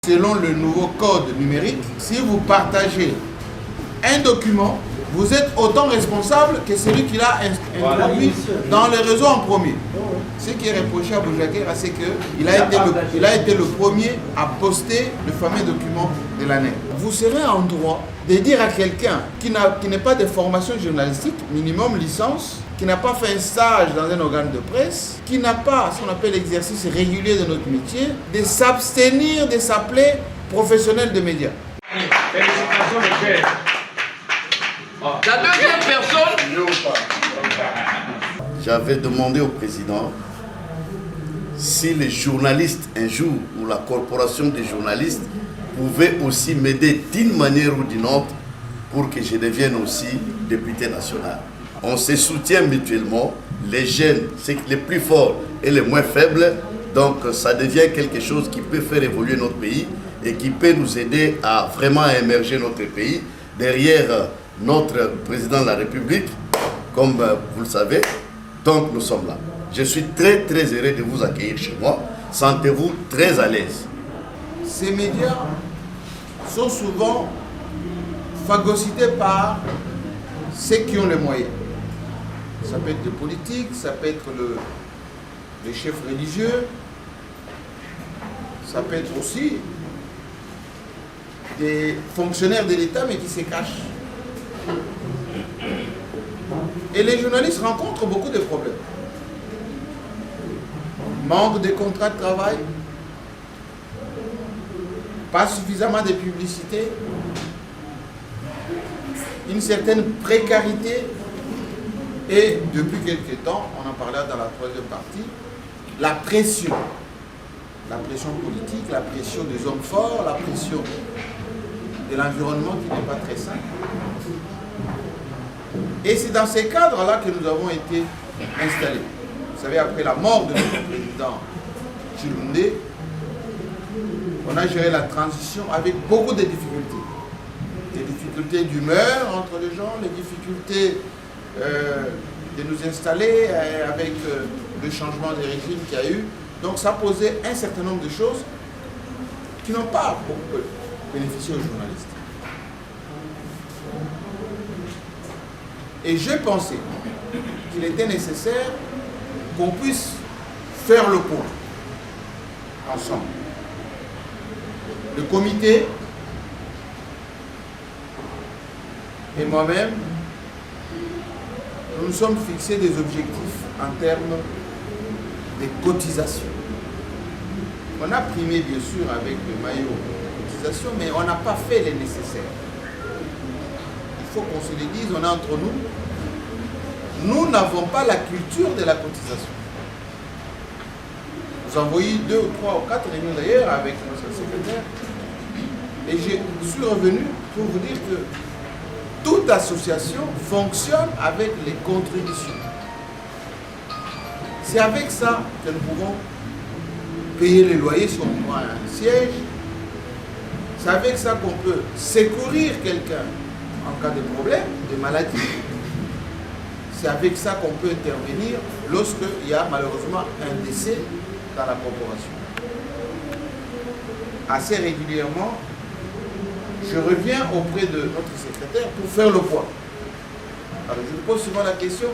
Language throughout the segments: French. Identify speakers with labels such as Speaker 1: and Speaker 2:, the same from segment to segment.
Speaker 1: Selon le nouveau code numérique, si vous partagez un document, vous êtes autant responsable que celui qui l'a introduit dans le réseau en premier. Ce qui est reproché à Boujaguer, c'est qu'il a été le premier à poster le fameux document de l'année. Vous serez en droit de dire à quelqu'un qui n'est pas de formation journalistique, minimum licence, qui n'a pas fait un stage dans un organe de presse, qui n'a pas ce qu'on appelle l'exercice régulier de notre métier, de s'abstenir de s'appeler professionnel de médias.
Speaker 2: Félicitations, le père.
Speaker 3: La deuxième personne.
Speaker 4: J'avais demandé au président si les journalistes un jour, ou la corporation des journalistes, pouvaient aussi m'aider d'une manière ou d'une autre pour que je devienne aussi député national. On se soutient mutuellement, les jeunes, c'est les plus forts et les moins faibles, donc ça devient quelque chose qui peut faire évoluer notre pays et qui peut nous aider à vraiment émerger notre pays derrière notre président de la République, comme vous le savez. Donc nous sommes là. Je suis très heureux de vous accueillir chez moi. Sentez-vous très à l'aise.
Speaker 1: Ces médias sont souvent phagocytés par ceux qui ont les moyens. Ça peut être le politique, ça peut être les chefs religieux, ça peut être aussi des fonctionnaires de l'État mais qui se cachent. Et les journalistes rencontrent beaucoup de problèmes. Manque de contrats de travail, pas suffisamment de publicité, une certaine précarité et depuis quelques temps, on en parlait dans la troisième partie, la pression politique, la pression des hommes forts, la pression de l'environnement qui n'est pas très sain. Et c'est dans ces cadres-là que nous avons été installés. Vous savez, après la mort de notre président Chilundé, on a géré la transition avec beaucoup de difficultés. Des difficultés d'humeur entre les gens, les difficultés de nous installer avec le changement de régime qu'il y a eu. Donc ça posait un certain nombre de choses qui n'ont pas beaucoup bénéficié aux journalistes. Et je pensais qu'il était nécessaire qu'on puisse faire le point ensemble. Le comité et moi-même, nous nous sommes fixés des objectifs en termes de cotisation. On a primé bien sûr avec le maillot cotisation, mais on n'a pas fait les nécessaires. Il faut qu'on se le dise, on est entre nous. Nous n'avons pas la culture de la cotisation. Nous avons eu 2 ou 3 ou 4 réunions d'ailleurs avec notre secrétaire. Et je suis revenu pour vous dire que toute association fonctionne avec les contributions. C'est avec ça que nous pouvons payer les loyers si on prend un siège. C'est avec ça qu'on peut secourir quelqu'un en cas de problème, de maladie. C'est avec ça qu'on peut intervenir lorsqu'il y a malheureusement un décès dans la corporation. Assez régulièrement, je reviens auprès de notre secrétaire pour faire le point. Alors je lui pose souvent la question,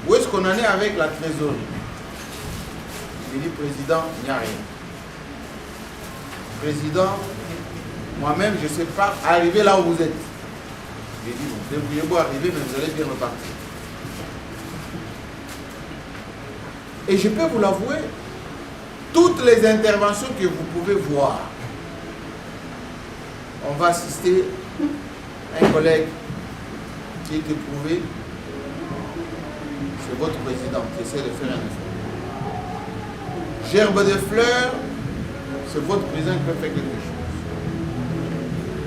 Speaker 1: où est-ce qu'on en est avec la trésorerie? Il dit, président, il n'y a rien. Président, moi-même, je ne sais pas arriver là où vous êtes. J'ai dit, vous débrouillez-vous arriver, mais vous allez bien repartir. Et je peux vous l'avouer, toutes les interventions que vous pouvez voir, on va assister à un collègue qui est éprouvé, c'est votre président qui essaie de faire un effort. Gerbe de fleurs, c'est votre président qui peut faire quelque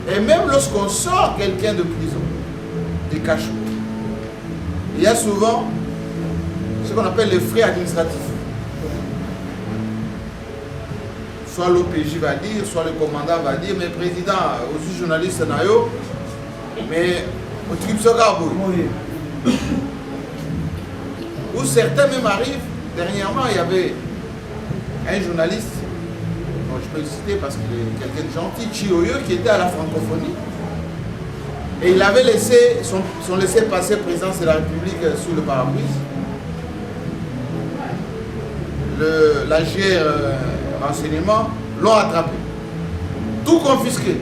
Speaker 1: chose. Et même lorsqu'on sort quelqu'un de prison, des cachots, il y a souvent ce qu'on appelle les frais administratifs. Soit l'OPJ va dire, soit le commandant va dire, mais président, aussi journaliste, mais au truc se garde. Ou certains même arrivent, dernièrement il y avait un journaliste, je peux le citer parce qu'il est quelqu'un de gentil, Chioyo, qui était à la francophonie. Et il avait laissé son laissez-passer présidence de la République sous le parapluie. La GR renseignement l'ont attrapé. Tout confisqué.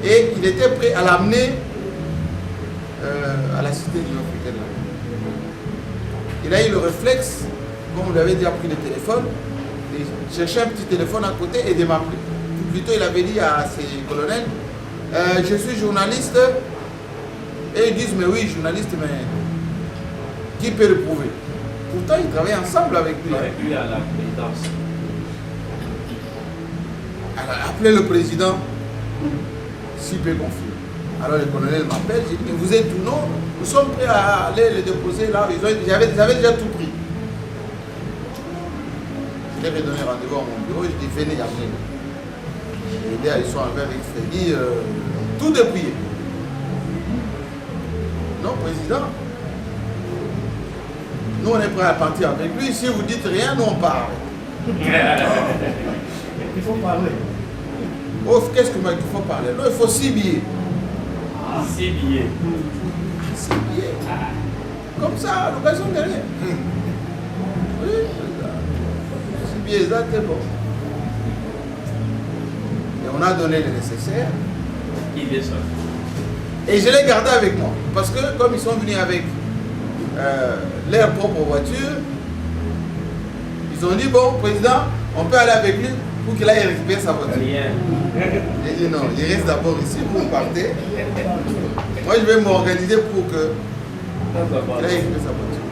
Speaker 1: Et il était prêt à l'amener à la cité de l'Union africaine. Il a eu le réflexe, comme vous l'avez déjà pris le téléphone, de chercher un petit téléphone à côté et de m'appeler. Plutôt, il avait dit à ses colonels, je suis journaliste. Et ils disent, mais oui, journaliste, mais qui peut le prouver? Pourtant, ils travaillent ensemble avec lui.
Speaker 2: Avec lui à la présidence.
Speaker 1: Alors, appelez le président, s'il peut confier. Alors le colonel m'appelle, j'ai dit, mais vous êtes tout non? Nous sommes prêts à aller le déposer là. J'avais déjà tout pris. Je leur ai donné rendez-vous à mon bureau, je dis, venez, amenez. Et là, ils sont arrivés avec Freddy, tout dépouillé. Non, président. Nous, on est prêts à partir avec lui. Si vous dites rien, nous, on part.
Speaker 5: Il faut parler.
Speaker 1: Oh, qu'est-ce qu'il faut parler? Non, il faut 6 billets.
Speaker 2: 6 billets.
Speaker 1: 6 billets. Comme ça, à l'occasion de rien. Oui, 6 billets, ça, c'est bon. Et on a donné le nécessaire.
Speaker 2: Il est seul.
Speaker 1: Et je l'ai gardé avec moi. Parce que comme ils sont venus avec leur propre voiture, ils ont dit, bon, président, on peut aller avec lui pour qu'il aille récupérer sa voiture.
Speaker 2: Rien.
Speaker 1: J'ai dit non, il reste d'abord ici, vous partez. Moi, je vais m'organiser pour que qu'il aille récupérer sa voiture.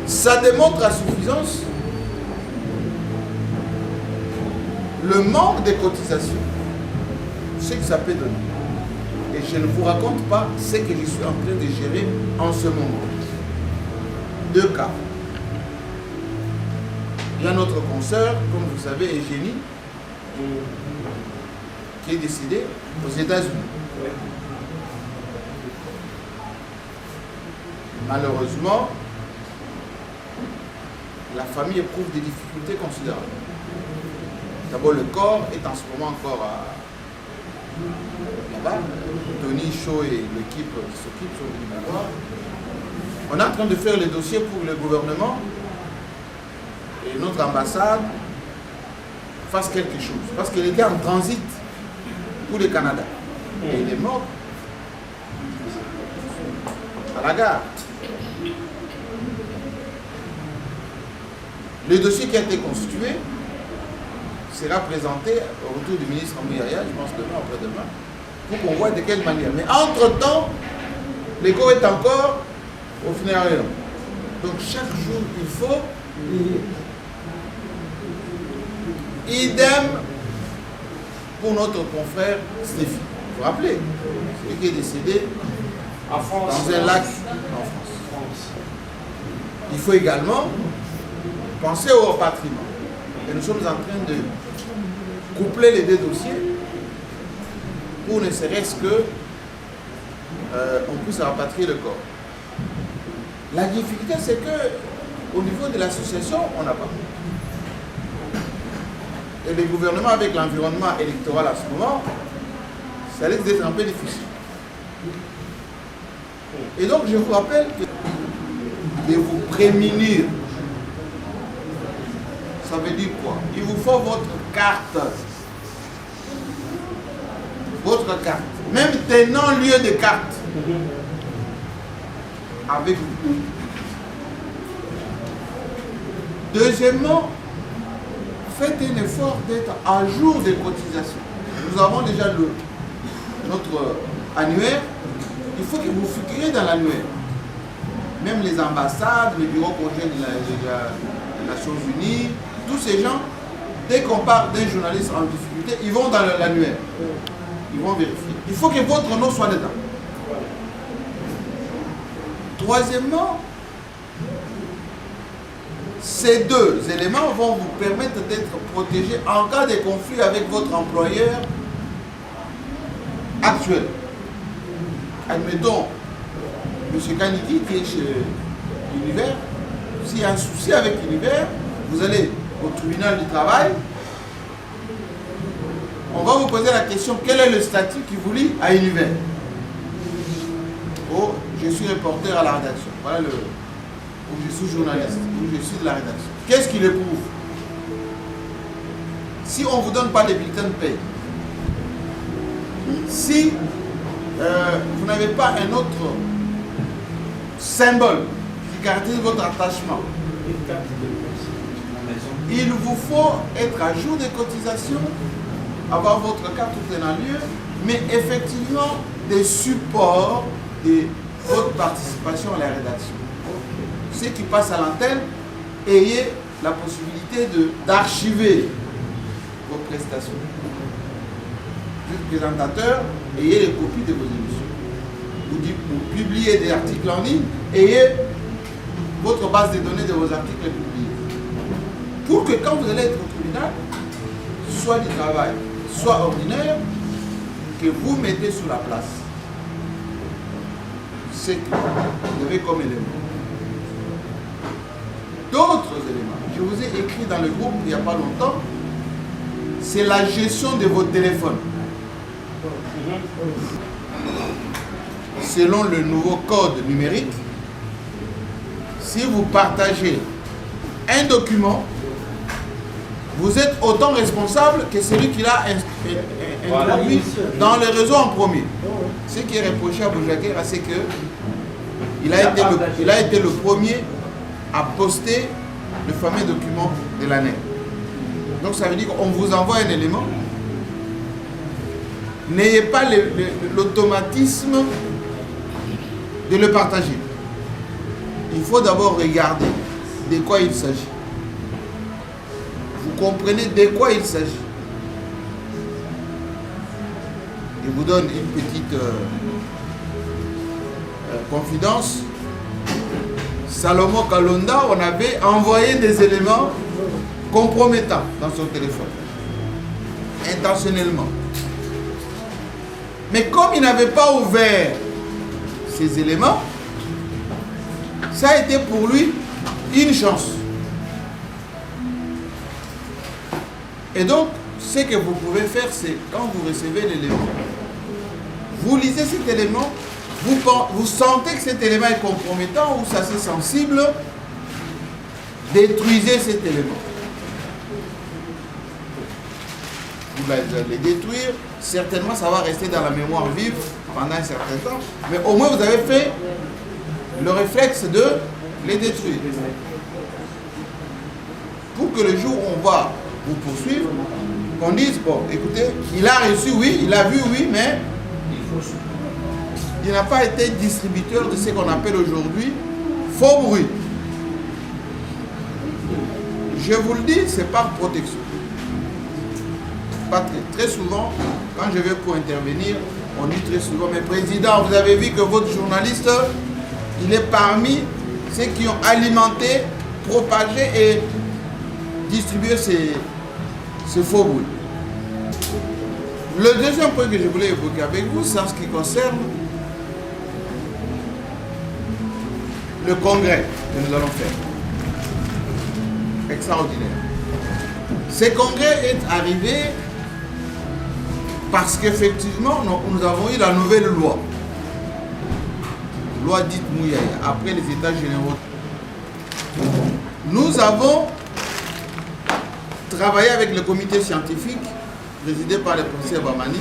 Speaker 1: Ça démontre à suffisance le manque de cotisation, ce que ça peut donner. Et je ne vous raconte pas ce que je suis en train de gérer en ce moment. 2 cas. Il y a notre consoeur, comme vous savez, Eugénie, qui est décédée aux États-Unis. Malheureusement, la famille éprouve des difficultés considérables. D'abord, le corps est en ce moment encore là-bas. Tony Chaud et l'équipe qui s'occupe sont venus me voir. On est en train de faire les dossiers pour le gouvernement et notre ambassade fasse quelque chose. Parce qu'il était en transit pour le Canada. Et il est mort à la gare. Le dossier qui a été constitué sera présenté au retour du ministre Mouyaya, je pense demain, après-demain, pour qu'on voit de quelle manière. Mais entre-temps, l'écho est encore au funéraire. Donc chaque jour, il faut idem pour notre confrère Stéphie. Vous vous rappelez, celui qui est décédé
Speaker 2: En France.
Speaker 1: dans un lac en France. Il faut également penser au rapatriement. Et nous sommes en train de coupler les 2 dossiers pour ne serait-ce que on puisse rapatrier le corps. La difficulté, c'est que au niveau de l'association, on n'a pas. Et le gouvernement, avec l'environnement électoral à ce moment, ça risque d'être un peu difficile. Et donc, je vous rappelle que de vous prémunir, ça veut dire quoi? Il vous faut votre carte. Votre carte. Même tenant lieu de carte. Avec vous. Deuxièmement, faites un effort d'être à jour des cotisations. Nous avons déjà notre annuaire. Il faut que vous figuriez dans l'annuaire. Même les ambassades, les bureaux conjoints des Nations Unies, tous ces gens, dès qu'on parle d'un journaliste en difficulté, ils vont dans l'annuaire. Ils vont vérifier. Il faut que votre nom soit dedans. Troisièmement, ces 2 éléments vont vous permettre d'être protégé en cas de conflit avec votre employeur actuel. Admettons, M. Kaniki qui est chez Univers, s'il y a un souci avec Univers, vous allez au tribunal du travail, On va vous poser la question, quel est le statut qui vous lie à Univers? Oh, je suis reporter à la rédaction. Voilà ou je suis journaliste, ou je suis de la rédaction. Qu'est-ce qui le prouve? Si on ne vous donne pas les bulletins de paie, si vous n'avez pas un autre symbole qui caractérise votre attachement, il vous faut être à jour des cotisations, avoir votre carte tout en lieu, mais effectivement des supports de votre participation à la rédaction. Ceux qui passent à l'antenne, ayez la possibilité d'archiver vos prestations. Vous êtes présentateur, ayez les copies de vos émissions. Vous publiez des articles en ligne, ayez votre base de données de vos articles publiés. Pour que quand vous allez être au tribunal, soit du travail, soit ordinaire, que vous mettez sur la place. C'est que vous avez comme élément. D'autres éléments, je vous ai écrit dans le groupe il n'y a pas longtemps, c'est la gestion de vos téléphones. Selon le nouveau code numérique, si vous partagez un document, vous êtes autant responsable que celui qui l'a introduit dans le réseau en premier. Ce qui est reproché à Boujakera, c'est qu'il a été le premier à poster le fameux document de l'année. Donc ça veut dire qu'on vous envoie un élément. N'ayez pas l'automatisme de le partager. Il faut d'abord regarder de quoi il s'agit. Vous comprenez de quoi il s'agit. Je vous donne une petite confidence. Salomon Kalonda, on avait envoyé des éléments compromettants dans son téléphone. Intentionnellement. Mais comme il n'avait pas ouvert ces éléments, ça a été pour lui une chance. Et donc, ce que vous pouvez faire, c'est quand vous recevez l'élément, vous lisez cet élément, vous sentez que cet élément est compromettant ou ça c'est sensible, détruisez cet élément. Vous allez détruire, certainement ça va rester dans la mémoire vive pendant un certain temps, mais au moins vous avez fait le réflexe de les détruire. Pour que le jour où on va vous poursuivre, qu'on dise, bon, écoutez, il a reçu, oui, il a vu, oui, mais il n'a pas été distributeur de ce qu'on appelle aujourd'hui faux bruit. Je vous le dis, c'est par protection. Pas très souvent, quand je vais pour intervenir, on dit très souvent, mais président, vous avez vu que votre journaliste, il est parmi ceux qui ont alimenté, propagé et distribué ces faux bruits. Le deuxième point que je voulais évoquer avec vous, c'est en ce qui concerne le congrès que nous allons faire. Extraordinaire. Ce congrès est arrivé parce qu'effectivement, nous avons eu la nouvelle loi. Loi dite Mouyaya, après les États généraux. Nous avons travaillé avec le comité scientifique, présidé par le professeur Bamani,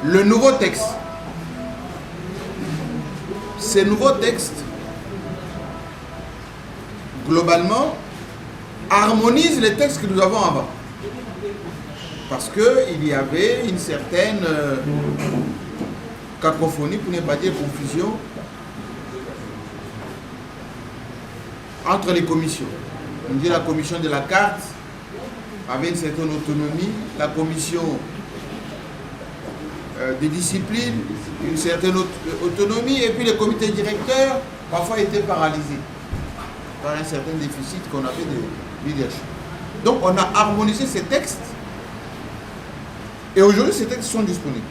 Speaker 1: le nouveau texte. Ces nouveaux textes, globalement, harmonisent les textes que nous avons avant. Parce qu'il y avait une certaine cacophonie, pour ne pas dire confusion, entre les commissions. On dit la commission de la carte avait une certaine autonomie, la commission des disciplines, une certaine autonomie, et puis le comité directeur parfois était paralysé par un certain déficit qu'on avait de leadership. Donc on a harmonisé ces textes et aujourd'hui ces textes sont disponibles.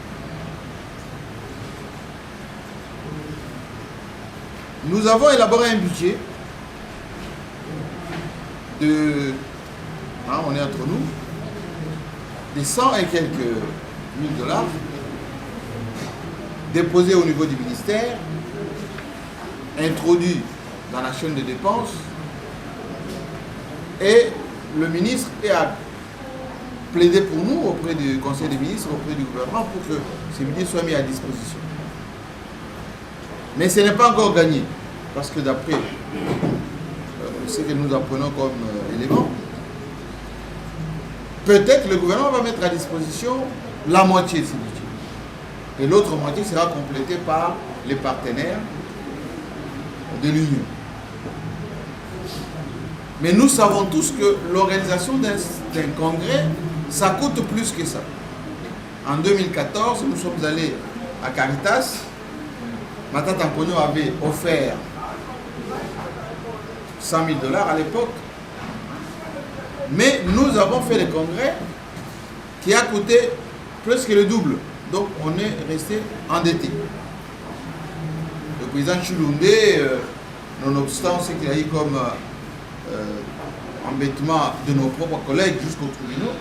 Speaker 1: Nous avons élaboré un budget on est entre nous, des 100 et quelques mille dollars déposés au niveau du ministère, introduits dans la chaîne de dépenses, et le ministre a plaidé pour nous auprès du Conseil des ministres, auprès du gouvernement, pour que ces billets soient mis à disposition. Mais ce n'est pas encore gagné, parce que d'après ce que nous apprenons comme élément, peut-être le gouvernement va mettre à disposition la moitié de ces budgets. Et l'autre moitié sera complétée par les partenaires de l'Union. Mais nous savons tous que l'organisation d'un congrès, ça coûte plus que ça. En 2014, nous sommes allés à Caritas. Mata Tamponio avait offert 100 000 dollars à l'époque. Mais nous avons fait le congrès qui a coûté presque le double. Donc on est resté endetté. Le président Chulunde, nonobstant ce qu'il a eu comme embêtement de nos propres collègues jusqu'au tribunal,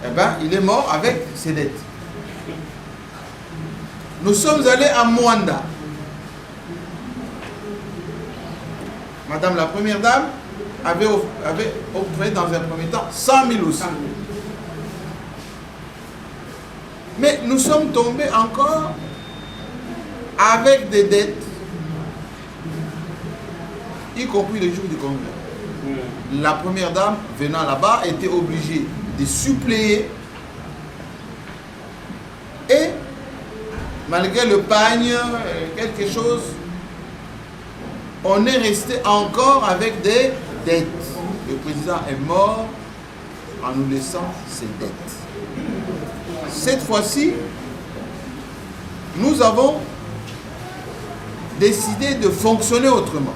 Speaker 1: eh ben, il est mort avec ses dettes. Nous sommes allés à Mwanda. Madame la première dame avait offert dans un premier temps 100 000 aussi. Mais nous sommes tombés encore avec des dettes, y compris le jour du congrès. La première dame venant là-bas était obligée de suppléer, et malgré le pagne, quelque chose, on est resté encore avec des dettes. Le président est mort en nous laissant ses dettes. Cette fois-ci, nous avons décidé de fonctionner autrement.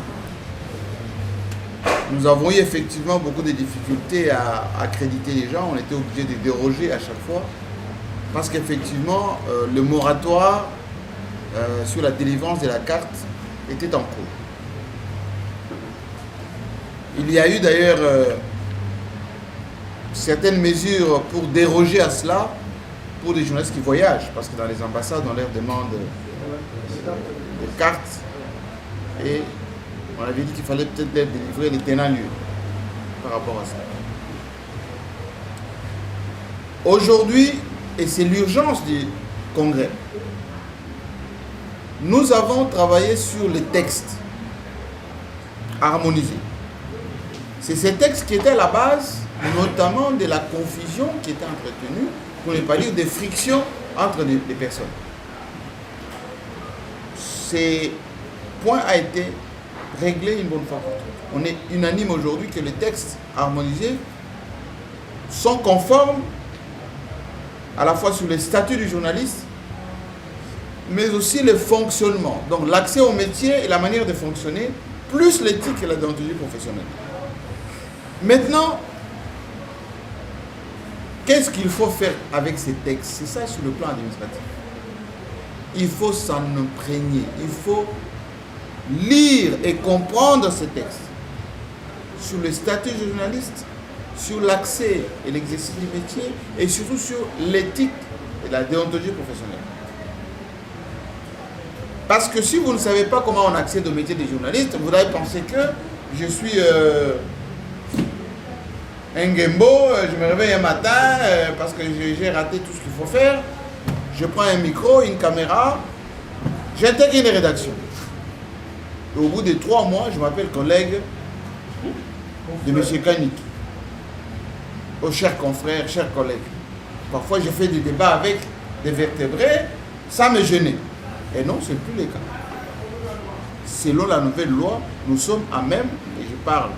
Speaker 1: Nous avons eu effectivement beaucoup de difficultés à accréditer les gens. On était obligé de déroger à chaque fois parce qu'effectivement, le moratoire sur la délivrance de la carte était en cours. Il y a eu d'ailleurs certaines mesures pour déroger à cela pour les journalistes qui voyagent, parce que dans les ambassades, on leur demande des cartes et on avait dit qu'il fallait peut-être leur délivrer les tenants lieux par rapport à ça. Aujourd'hui, et c'est l'urgence du congrès, nous avons travaillé sur les textes harmonisés. C'est ces textes qui étaient à la base, notamment de la confusion qui était entretenue, pour ne pas dire des frictions entre les personnes. Ces points a été réglé une bonne fois pour toutes. On est unanime aujourd'hui que les textes harmonisés sont conformes à la fois sur les statuts du journaliste, mais aussi le fonctionnement. Donc l'accès au métier et la manière de fonctionner, plus l'éthique et la déontologie professionnelle. Maintenant, qu'est-ce qu'il faut faire avec ces textes? C'est ça sur le plan administratif. Il faut s'en imprégner. Il faut lire et comprendre ces textes sur le statut du journaliste, sur l'accès et l'exercice du métier, et surtout sur l'éthique et la déontologie professionnelle. Parce que si vous ne savez pas comment on accède au métier des journalistes, vous allez penser que je suis un Gembo, je me réveille un matin parce que j'ai raté tout ce qu'il faut faire, je prends un micro, une caméra, j'intègre une rédaction. Et au bout de 3 mois, je m'appelle collègue de M. Kanik. Oh, chers confrères, chers collègues. Parfois, je fais des débats avec des vertébrés, ça me gênait. Et non, ce n'est plus le cas. Selon la nouvelle loi, nous sommes à même, et je parle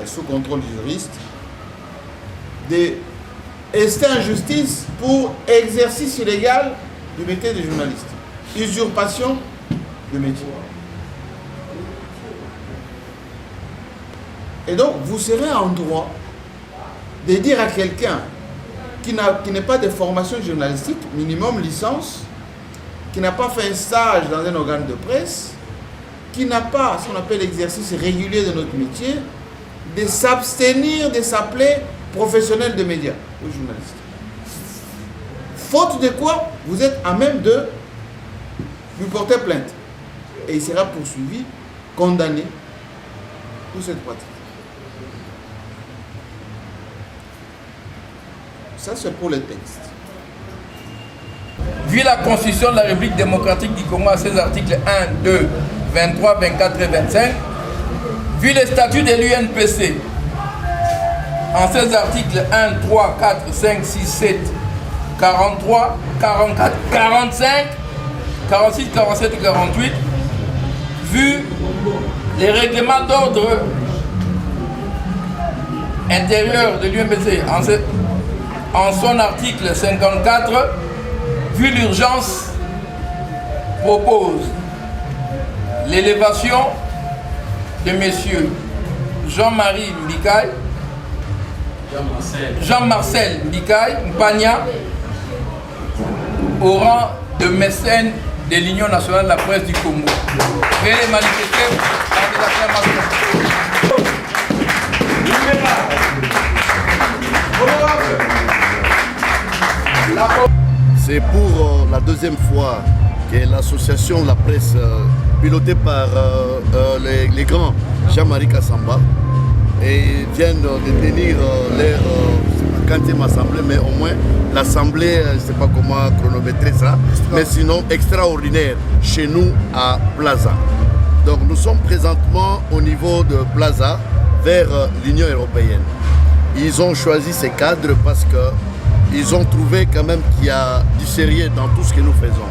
Speaker 1: sous contrôle du juriste, de rester en justice pour exercice illégal du métier de journaliste. Usurpation de métier. Et donc, vous serez en droit de dire à quelqu'un qui n'est pas de formation journalistique, minimum licence, qui n'a pas fait un stage dans un organe de presse, qui n'a pas ce qu'on appelle l'exercice régulier de notre métier, de s'abstenir de s'appeler professionnels de médias, aux journalistes. Faute de quoi, vous êtes à même de lui porter plainte. Et il sera poursuivi, condamné pour cette pratique. Ça, c'est pour les textes.
Speaker 3: Vu la Constitution de la République démocratique du Congo à ses articles 1, 2, 23, 24 et 25, vu les statuts de l'UNPC en ses articles 1, 3, 4, 5, 6, 7, 43, 44, 45, 46, 47 et 48, vu les règlements d'ordre intérieur de l'UNPC en son article 54, vu l'urgence, propose l'élévation de messieurs Jean-Marie Mbikaï, Jean-Marcel Mbikaï Mpania au rang de mécène de l'Union nationale de la presse du Congo. Veuillez les manifester dans des acclamations.
Speaker 4: C'est pour la deuxième fois que l'association La Presse, pilotée par les grands Jean-Marie Kassamba, et viennent de tenir leur 50e assemblée, mais au moins l'assemblée, je ne sais pas comment chronométrer ça, mais sinon extraordinaire chez nous à Plaza. Donc nous sommes présentement au niveau de Plaza vers l'Union européenne. Ils ont choisi ces cadres parce qu'ils ont trouvé quand même qu'il y a du sérieux dans tout ce que nous faisons.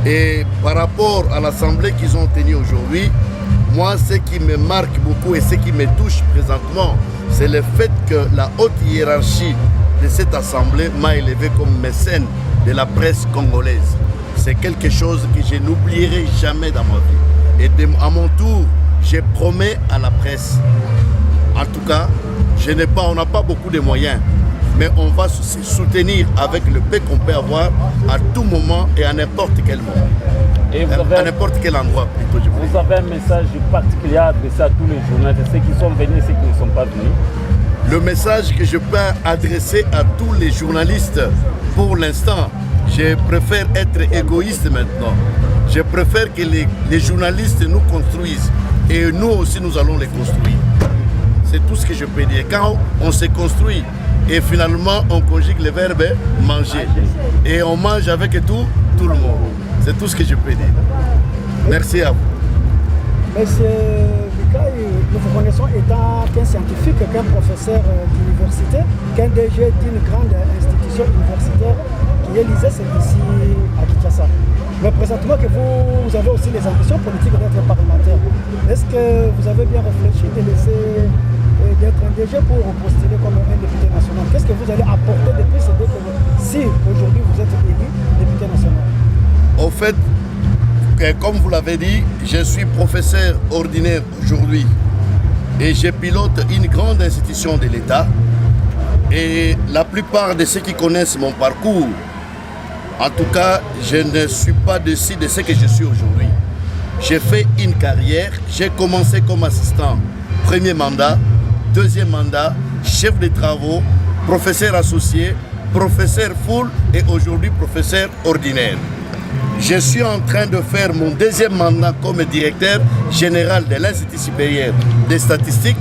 Speaker 4: Et par rapport à l'assemblée qu'ils ont tenue aujourd'hui, moi, ce qui me marque beaucoup et ce qui me touche présentement, c'est le fait que la haute hiérarchie de cette assemblée m'a élevé comme mécène de la presse congolaise. C'est quelque chose que je n'oublierai jamais dans ma vie. Et à mon tour, je promets à la presse. En tout cas, on n'a pas beaucoup de moyens, mais on va se soutenir avec le peu qu'on peut avoir à tout moment et à n'importe quel moment. Et à n'importe quel endroit plutôt.
Speaker 6: Vous avez un message particulier adressé à tous les journalistes, ceux qui sont venus et ceux qui ne sont pas venus?
Speaker 4: Le message que je peux adresser à tous les journalistes, pour l'instant, je préfère être égoïste maintenant. Je préfère que les journalistes nous construisent et nous aussi nous allons les construire. C'est tout ce que je peux dire. Quand on se construit et finalement on conjugue le verbe manger et on mange avec tout le monde. C'est tout ce que je peux dire. Merci à vous.
Speaker 5: Monsieur Mbikaï, nous vous connaissons étant qu'un scientifique, qu'un professeur d'université, qu'un DG d'une grande institution universitaire qui est l'ISES ici à Kinshasa. Mais présentement que vous avez aussi les ambitions politiques d'être parlementaire. Est-ce que vous avez bien réfléchi d'être un DG pour postuler comme un député national? Qu'est-ce que vous allez apporter depuis ce début si aujourd'hui vous êtes élu député national?
Speaker 4: Au fait, comme vous l'avez dit, je suis professeur ordinaire aujourd'hui et je pilote une grande institution de l'État. Et la plupart de ceux qui connaissent mon parcours, en tout cas, je ne suis pas déçu de ce que je suis aujourd'hui. J'ai fait une carrière, j'ai commencé comme assistant, premier mandat, deuxième mandat, chef de travaux, professeur associé, professeur full et aujourd'hui professeur ordinaire. Je suis en train de faire mon deuxième mandat comme directeur général de l'Institut supérieur des statistiques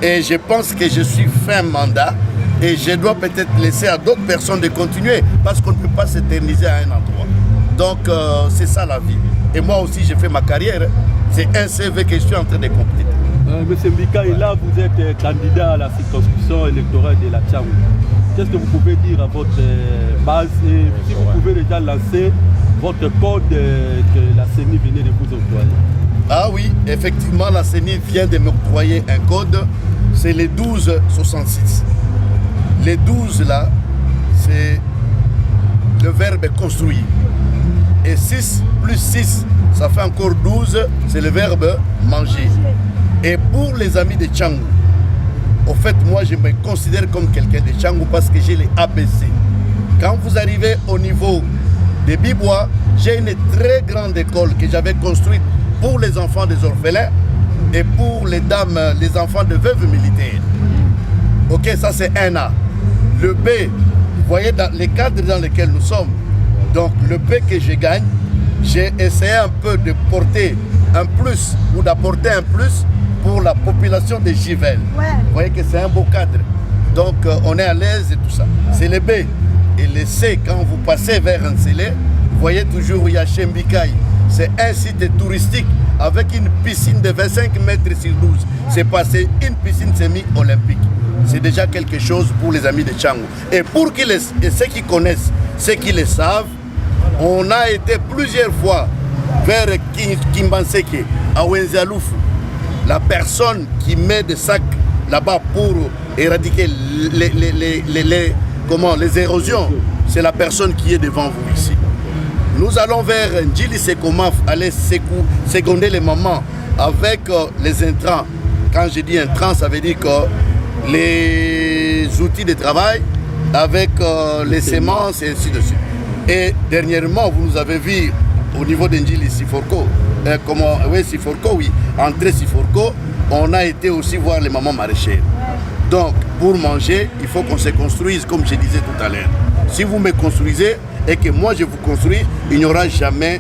Speaker 4: et je pense que je suis fin mandat et je dois peut-être laisser à d'autres personnes de continuer parce qu'on ne peut pas s'éterniser à un endroit. Donc c'est ça la vie. Et moi aussi j'ai fait ma carrière, c'est un CV que je suis en train de compléter.
Speaker 6: Monsieur Mbikaï, là vous êtes candidat à la circonscription électorale de la Tchangou. Qu'est-ce que vous pouvez dire à votre base et si vous pouvez déjà lancer votre code que la CENI venait de vous octroyer?
Speaker 4: Ah oui, effectivement, la CENI vient de m'octroyer un code, c'est le 1266. Les 12 là, c'est le verbe construire. Et 6 plus 6, ça fait encore 12, c'est le verbe manger. Et pour les amis de Tchangou, au fait, moi je me considère comme quelqu'un de Tchangou parce que j'ai les ABC. Quand vous arrivez au niveau de Bibois, j'ai une très grande école que j'avais construite pour les enfants des orphelins et pour les dames, les enfants de veuves militaires. Ok, ça c'est un A. Le B, vous voyez dans les cadres dans lesquels nous sommes. Donc le B que je gagne, j'ai essayé un peu de porter un plus ou d'apporter un plus pour la population de Givel. Ouais. Vous voyez que c'est un beau cadre. Donc on est à l'aise et tout ça. C'est le B. Et le C, quand vous passez vers Nsele, vous voyez toujours où il y a Chembikai. C'est un site touristique avec une piscine de 25 mètres sur 12. C'est passé une piscine semi-olympique. C'est déjà quelque chose pour les amis de Tchango. Et pour ceux qui connaissent, ceux qui le savent, on a été plusieurs fois vers Kimbanseke, à Wenzaloufou. La personne qui met des sacs là-bas pour éradiquer les érosions, c'est la personne qui est devant vous ici. Nous allons vers Ndjili Sekomaf, aller seconder les mamans avec les intrants. Quand je dis intrants, ça veut dire que les outils de travail, avec les semences et ainsi de suite. Et dernièrement, vous nous avez vu au niveau d'Ndjili Siforko, entrée Siforko, on a été aussi voir les mamans maraîchères. Donc, pour manger, il faut qu'on se construise, comme je disais tout à l'heure. Si vous me construisez et que moi je vous construis, il n'y aura jamais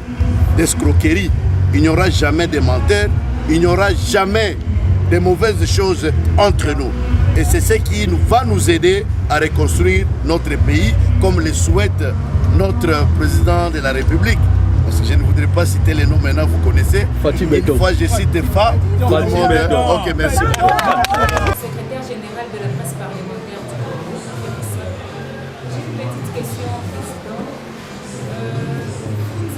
Speaker 4: d'escroquerie, il n'y aura jamais de menteurs, il n'y aura jamais de mauvaises choses entre nous. Et c'est ce qui va nous aider à reconstruire notre pays, comme le souhaite notre président de la République. Parce que je ne voudrais pas citer les noms maintenant, vous connaissez. Une fois je cite Fa, tout le monde. Ok, merci.